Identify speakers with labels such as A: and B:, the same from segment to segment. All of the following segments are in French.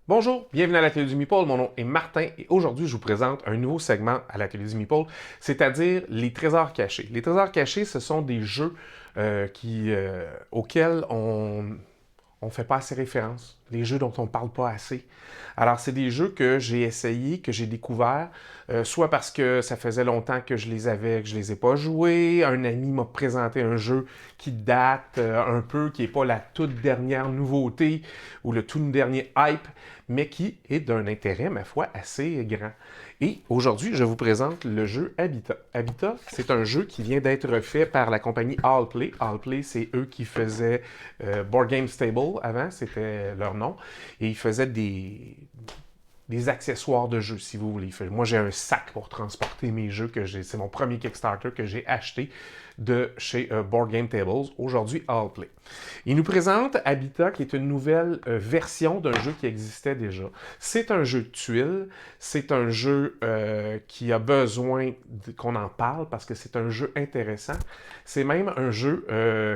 A: Bonjour, bienvenue à l'Atelier du Meeple. Mon nom est Martin et aujourd'hui, je vous présente un nouveau segment à l'Atelier du Meeple, c'est-à-dire les trésors cachés. Les trésors cachés, ce sont des jeux auxquels on ne fait pas assez référence, les jeux dont on ne parle pas assez. Alors, c'est des jeux que j'ai essayés, que j'ai découverts, soit parce que ça faisait longtemps que je les avais, que je les ai pas joués, un ami m'a présenté un jeu qui date un peu, qui n'est pas la toute dernière nouveauté ou le tout dernier hype, mais qui est d'un intérêt, ma foi, assez grand. Et aujourd'hui, je vous présente le jeu Habitat. Habitat, c'est un jeu qui vient d'être fait par la compagnie Allplay. Allplay, c'est eux qui faisaient Board Game Stable avant, c'était leur nom. Et ils faisaient des accessoires de jeux, si vous voulez. Moi, j'ai un sac pour transporter mes jeux que j'ai. C'est mon premier Kickstarter que j'ai acheté de chez Board Game Tables, aujourd'hui Allplay. Il nous présente Habitat, qui est une nouvelle version d'un jeu qui existait déjà. C'est un jeu de tuiles, c'est un jeu qui a besoin qu'on en parle parce que c'est un jeu intéressant. C'est même un jeu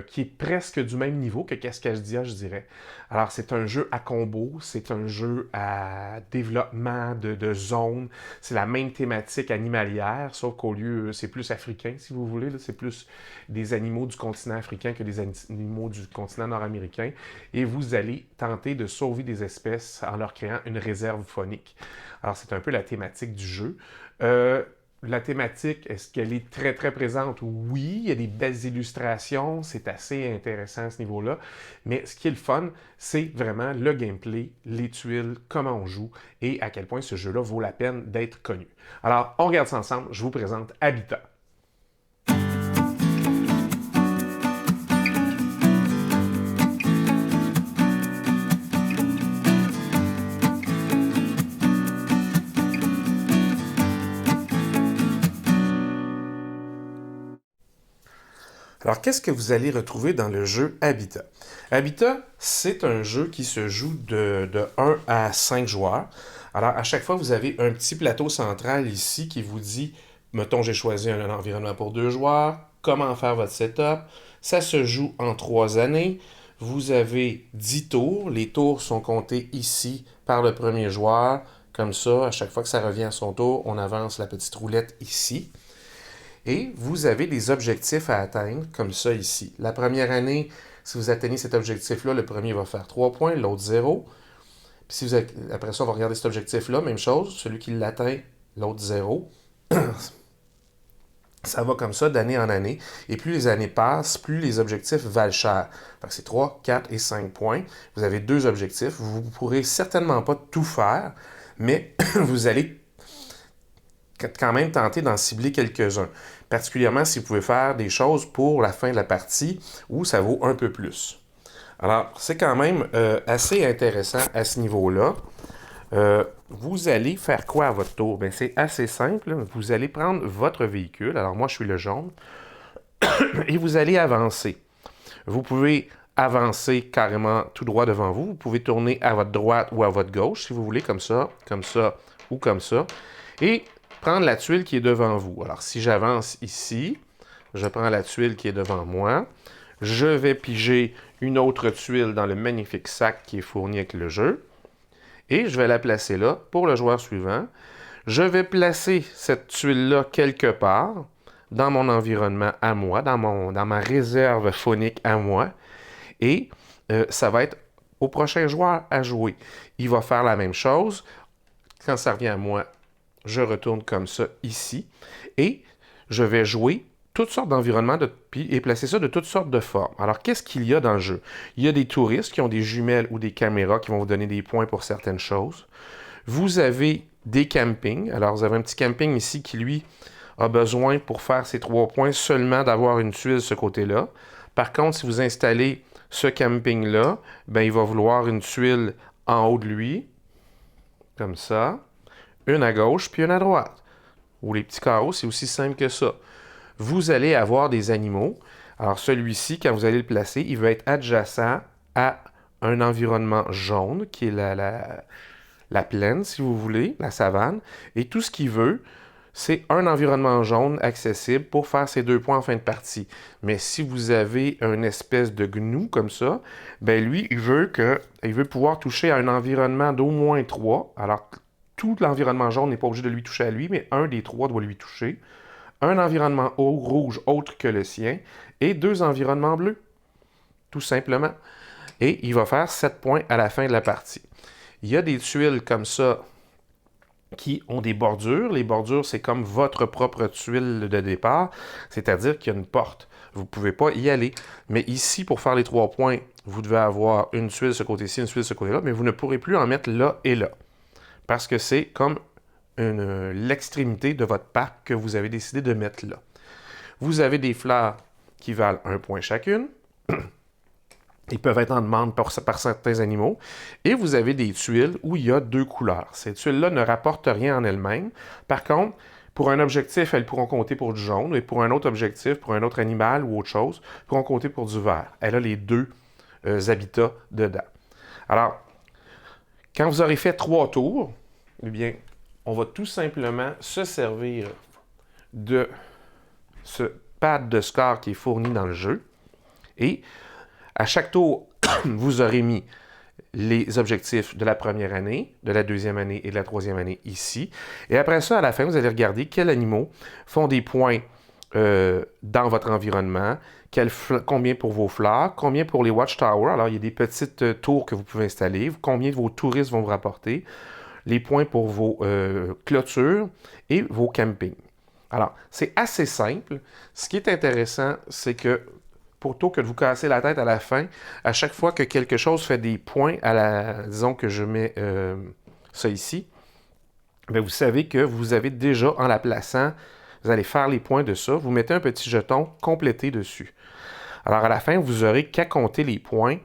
A: qui est presque du même niveau que Cascadia, je dirais. Alors, c'est un jeu à combo, c'est un jeu à développement de zones, c'est la même thématique animalière, sauf qu'au lieu, c'est plus africain, si vous voulez, c'est plus des animaux du continent africain que des animaux du continent nord-américain, et vous allez tenter de sauver des espèces en leur créant une réserve faunique. Alors, c'est un peu la thématique du jeu. La thématique, est-ce qu'elle est très, très présente? Oui, il y a des belles illustrations, c'est assez intéressant à ce niveau-là, mais ce qui est le fun, c'est vraiment le gameplay, les tuiles, comment on joue, et à quel point ce jeu-là vaut la peine d'être connu. Alors, on regarde ça ensemble, je vous présente Habitat. Alors, qu'est-ce que vous allez retrouver dans le jeu Habitat? Habitat, c'est un jeu qui se joue de 1 à 5 joueurs. Alors, à chaque fois, vous avez un petit plateau central ici qui vous dit, mettons, j'ai choisi un environnement pour 2 joueurs, comment faire votre setup. Ça se joue en 3 années. Vous avez 10 tours. Les tours sont comptés ici par le premier joueur. Comme ça, à chaque fois que ça revient à son tour, on avance la petite roulette ici. Et vous avez des objectifs à atteindre, comme ça ici. La première année, si vous atteignez cet objectif-là, le premier va faire 3 points, l'autre 0. Puis si vous avez... Après ça, on va regarder cet objectif-là, même chose. Celui qui l'atteint, l'autre 0. Ça va comme ça d'année en année. Et plus les années passent, plus les objectifs valent cher. C'est 3, 4 et 5 points. Vous avez 2 objectifs. Vous ne pourrez certainement pas tout faire, mais vous allez quand même tenter d'en cibler quelques-uns. Particulièrement si vous pouvez faire des choses pour la fin de la partie où ça vaut un peu plus. Alors, c'est quand même assez intéressant à ce niveau-là. Vous allez faire quoi à votre tour? Bien, c'est assez simple. Vous allez prendre votre véhicule. Alors, moi, je suis le jaune. Et vous allez avancer. Vous pouvez avancer carrément tout droit devant vous. Vous pouvez tourner à votre droite ou à votre gauche, si vous voulez, comme ça ou comme ça. Et prendre la tuile qui est devant vous. Alors, si j'avance ici, je prends la tuile qui est devant moi. Je vais piger une autre tuile dans le magnifique sac qui est fourni avec le jeu. Et je vais la placer là pour le joueur suivant. Je vais placer cette tuile-là quelque part dans mon environnement à moi, dans ma réserve phonique à moi. Et ça va être au prochain joueur à jouer. Il va faire la même chose. Quand ça revient à moi, je retourne comme ça ici. Et je vais jouer toutes sortes d'environnements et placer ça de toutes sortes de formes. Alors, qu'est-ce qu'il y a dans le jeu? Il y a des touristes qui ont des jumelles ou des caméras qui vont vous donner des points pour certaines choses. Vous avez des campings. Alors, vous avez un petit camping ici qui, lui, a besoin pour faire ses 3 points seulement d'avoir une tuile de ce côté-là. Par contre, si vous installez ce camping-là, ben, il va vouloir une tuile en haut de lui, comme ça, une à gauche puis une à droite. Ou les petits carreaux, c'est aussi simple que ça. Vous allez avoir des animaux. Alors celui-ci, quand vous allez le placer, il va être adjacent à un environnement jaune, qui est la plaine, si vous voulez, la savane. Et tout ce qu'il veut, c'est un environnement jaune accessible pour faire ces 2 points en fin de partie. Mais si vous avez une espèce de gnou comme ça, ben lui, il veut pouvoir toucher à un environnement d'au moins 3. Alors, tout l'environnement jaune n'est pas obligé de lui toucher à lui, mais un des 3 doit lui toucher. Un environnement rouge autre que le sien et 2 environnements bleus, tout simplement. Et il va faire 7 points à la fin de la partie. Il y a des tuiles comme ça qui ont des bordures. Les bordures, c'est comme votre propre tuile de départ, c'est-à-dire qu'il y a une porte. Vous ne pouvez pas y aller. Mais ici, pour faire les 3 points, vous devez avoir une tuile de ce côté-ci, une tuile de ce côté-là, mais vous ne pourrez plus en mettre là et là. Parce que c'est comme l'extrémité de votre parc que vous avez décidé de mettre là. Vous avez des fleurs qui valent 1 point chacune. Ils peuvent être en demande par certains animaux. Et vous avez des tuiles où il y a 2 couleurs. Ces tuiles-là ne rapportent rien en elles-mêmes. Par contre, pour un objectif, elles pourront compter pour du jaune. Et pour un autre objectif, pour un autre animal ou autre chose, pourront compter pour du vert. Elle a les 2 habitats dedans. Alors, quand vous aurez fait 3 tours, eh bien, on va tout simplement se servir de ce pad de score qui est fourni dans le jeu. Et à chaque tour, vous aurez mis les objectifs de la première année, de la deuxième année et de la troisième année ici. Et après ça, à la fin, vous allez regarder quels animaux font des points dans votre environnement, combien pour vos fleurs, combien pour les watchtowers. Alors, il y a des petites tours que vous pouvez installer, combien de vos touristes vont vous rapporter, les points pour vos clôtures et vos campings. Alors, c'est assez simple. Ce qui est intéressant, c'est que plutôt que de vous casser la tête à la fin, à chaque fois que quelque chose fait des points disons que je mets ça ici, bien vous savez que vous avez déjà, en la plaçant, vous allez faire les points de ça, vous mettez un petit jeton complété dessus. Alors à la fin, vous n'aurez qu'à compter les points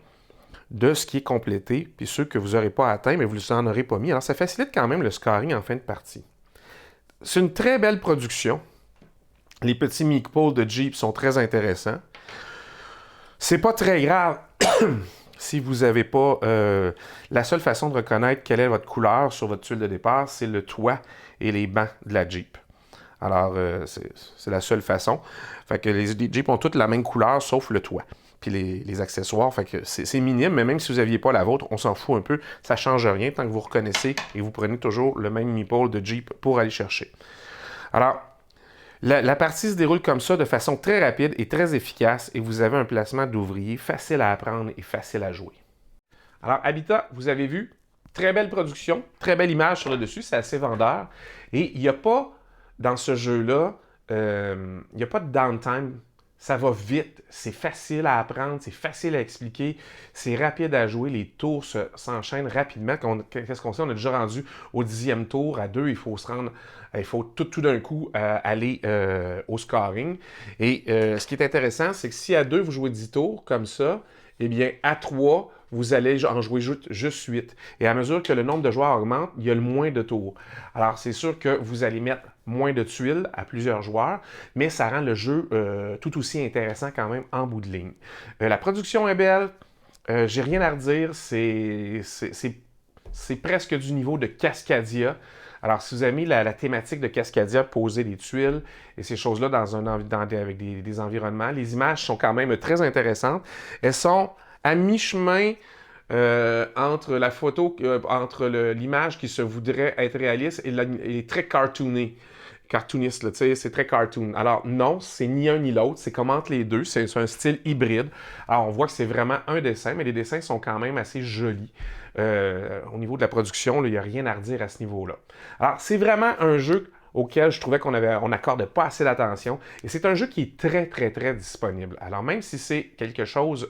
A: de ce qui est complété, puis ceux que vous n'aurez pas atteints, mais vous n'en aurez pas mis. Alors ça facilite quand même le scoring en fin de partie. C'est une très belle production. Les petits meeples de Jeep sont très intéressants. C'est pas très grave si vous n'avez pas... la seule façon de reconnaître quelle est votre couleur sur votre tuile de départ, c'est le toit et les bancs de la Jeep. Alors, c'est la seule façon. Fait que les Jeeps ont toutes la même couleur, sauf le toit. Puis les accessoires, fait que c'est minime, mais même si vous n'aviez pas la vôtre, on s'en fout un peu. Ça ne change rien tant que vous reconnaissez et vous prenez toujours le même meeple de Jeep pour aller chercher. Alors, la partie se déroule comme ça de façon très rapide et très efficace et vous avez un placement d'ouvrier facile à apprendre et facile à jouer. Alors, Habitat, vous avez vu, très belle production, très belle image sur le dessus, c'est assez vendeur. Et il n'y a pas, dans ce jeu-là, il n'y a pas de downtime. Ça va vite, c'est facile à apprendre, c'est facile à expliquer, c'est rapide à jouer, les tours s'enchaînent rapidement. Qu'est-ce qu'on sait? On est déjà rendu au 10e tour, à 2, il faut se rendre, il faut tout d'un coup aller au scoring. Et ce qui est intéressant, c'est que si à 2, vous jouez 10 tours comme ça, eh bien à 3, vous allez en jouer juste 8. Et à mesure que le nombre de joueurs augmente, il y a le moins de tours. Alors, c'est sûr que vous allez mettre moins de tuiles à plusieurs joueurs, mais ça rend le jeu tout aussi intéressant quand même en bout de ligne. La production est belle, j'ai rien à redire, c'est presque du niveau de Cascadia. Alors, si vous avez mis la thématique de Cascadia, poser des tuiles et ces choses-là avec des environnements, les images sont quand même très intéressantes. Elles sont à mi-chemin entre la photo, entre l'image qui se voudrait être réaliste et très cartooniste, c'est très cartoon. Alors non, c'est ni un ni l'autre, c'est comme entre les deux, c'est un style hybride. Alors on voit que c'est vraiment un dessin, mais les dessins sont quand même assez jolis. Au niveau de la production, il n'y a rien à redire à ce niveau-là. Alors c'est vraiment un jeu auquel je trouvais qu'on n'accorde pas assez d'attention. Et c'est un jeu qui est très, très, très disponible. Alors même si c'est quelque chose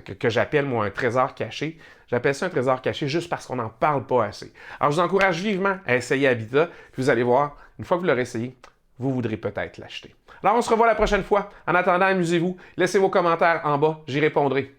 A: que j'appelle, moi, un trésor caché. J'appelle ça un trésor caché juste parce qu'on n'en parle pas assez. Alors, je vous encourage vivement à essayer Habitat, puis vous allez voir, une fois que vous l'aurez essayé, vous voudrez peut-être l'acheter. Alors, on se revoit la prochaine fois. En attendant, amusez-vous. Laissez vos commentaires en bas, j'y répondrai.